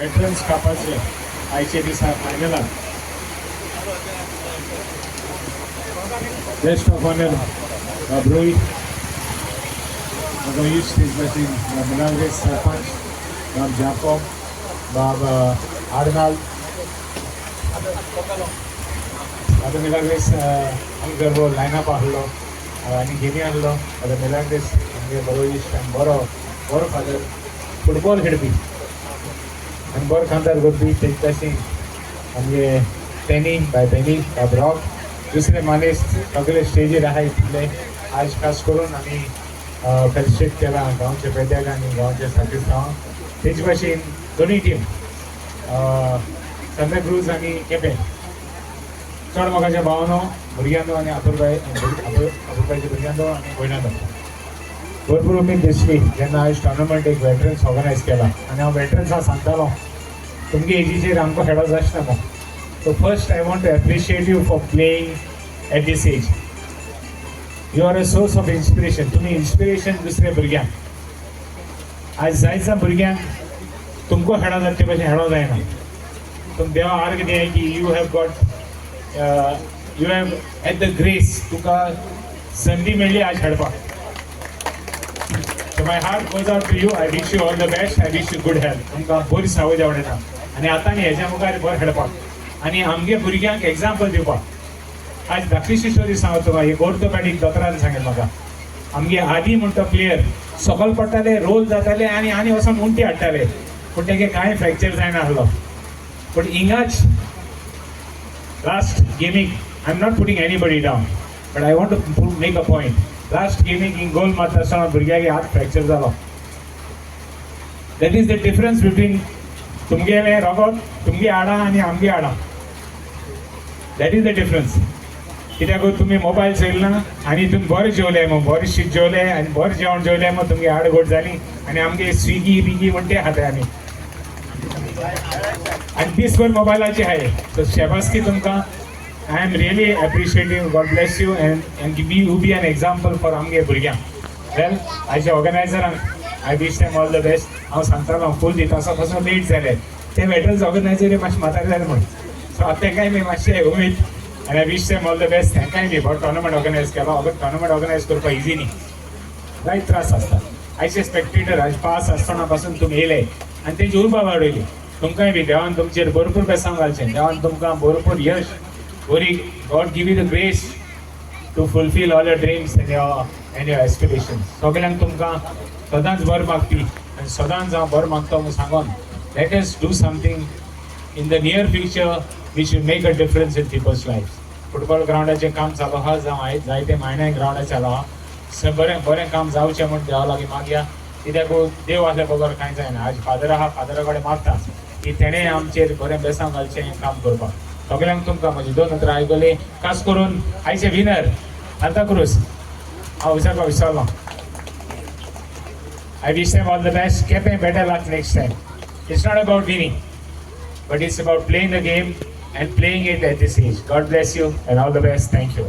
Veterans कपाचे आयचे दिसा फायनलाक guest of honour बाब रोहित बाब यूज स्टेज बशीन बाब मिलाग्रेस सरपंच बाब जाकोब बाब आर्नाल्ड आता मिलाग्रेस आमकां वो लायनअप आहलो आनी गेमी आहलो आता मिलाग्रेस आमगे बरो इश्ट आनी बरो बरो फादर फुटबॉल खेळपी आनी बरो कांतार करपी तेज तशें आमगे पेनी बाब रॉक दुसरे मानेस सगळे स्टेजीर आहाय तितले आज खास करून आमी फेलिसिटेट केला गांवचे पेद्याक आनी गांवचे साखीस गांव तेज भाशेन दोनूय टीम सांता क्रूज आनी केपें चड मोगाच्या भावानो भुरग्यांचो आनी आपुरबायच्या भुरग्यांचो आनी भयणांचो भरपूर उमेद दिसली जेन्ना आयज टॉर्नामेंट एक वेटरन्स ऑर्गनायज केला आनी हांव वेटरन्साक सांगतालो तुमगे एजीचेर आमकां खेळोंक जायना मो so first I want to appreciate you for playing at this age you are a source of inspiration तुमी इन्स्पिरेशन दुसऱ्या भुरग्यांक आज जायत्या भुरग्यांक तुमको खेळोंक जाता ते भशेन खेळोंक जायना तुम देवा आर्ग दियाय की you have got you have at the grace तुका संदी मेळ्ळी आज खेळपाक so my heart goes out to you I wish you all the best I wish you good health तुमकां बरी सावय आवडटा आनी आतां न्ही हेज्या मुखार बरें खेळपाक आनी आमगे भुरग्यांक एग्जाम्पल दिवपाक आज धाकटी स्टोरी सांगता तुका एक ऑर्थोपॅडीक दोतोरान सांगलें म्हाका आमगे आदी म्हणटा प्लेयर सकयल पडटाले रोल जाताले आनी वचून उंटी हाडटाले पूण तेगे कांय फ्रॅक्चर जायनासलो बट हिंगाच लास्ट गेमीक I am not putting anybody down but I want to make a point last गेमीक हिंग गोल मारता आसतना भुरग्यागे हात फ्रॅक्चर जालो that is the difference between तुमगेले रगत तुमगे हाडां आनी आमगे हाडां दॅट इज द डिफरन्स कित्याक तुमी मोबायल चोयलना आनी तुमी बरें जेवले मग बरें शीत जेवले आनी बरें जेवण जेवले मग तुमगे हाड घोट जाली आनी आमगे स्विगी बिगी म्हण ते खाताय आमी आनी दीसभर मोबायलाची आहाय सो शेबास्की तुमकां I am really appreciating God bless you and you be an example for आमगे भुरग्यांक वेल आयच्या ऑर्गनायझरांक I wish them all the best हांव सांगतालो फूल दितासा पासून लेट जाले ते वेटरन्स ऑर्गनायझर मातशें म्हातारे जाले म्हण सो आतां तेंकाय बी मातशें उमेद आनी I wish them all the best तेंकाय बी बरो टॉर्नामेंट ऑर्गनायज केलो अगर टॉर्नामेंट ऑर्गनायज करपाक इजी न्ही जायत त्रास आसता आयचे स्पेक्टेटर आज पास आसतना पासून तुमी येयले आनी तेंची उर्बा वाडयली तुमकांय बी देवान तुमचेर भरपूर बेसांव घालचें देवान तुमकां भरपूर यश बरी God give you the grace to fulfil all your dreams and your aspirations सगळ्यांक तुमकां सदांच बरें मागपी आनी सदांच हांव बरें मागता म्हूण सांगून let us do something in the near future we should make a difference in people's life football ग्रावंडाचें काम चालू आहा जावं जायते मायने ग्रावंडार चालू आहा बरें बरें काम जावचें म्हूण देवा लागीं मागया कित्याक देव आसल्या बगर कांय जायना आज फादर आहा फादरा कडेन मागता की तेणें आमचेर बरें बेसांव घालचें हें काम करपाक सगळ्यांक तुमकां म्हजी दोन उतरां आयकली खास करून आयचे विनर सांता क्रूज हांव विचारपाक विसरलो I wish them all the best Quepem better luck next time it's not about winning but it's about playing the game and playing it at this age. God bless you and all the best. Thank you.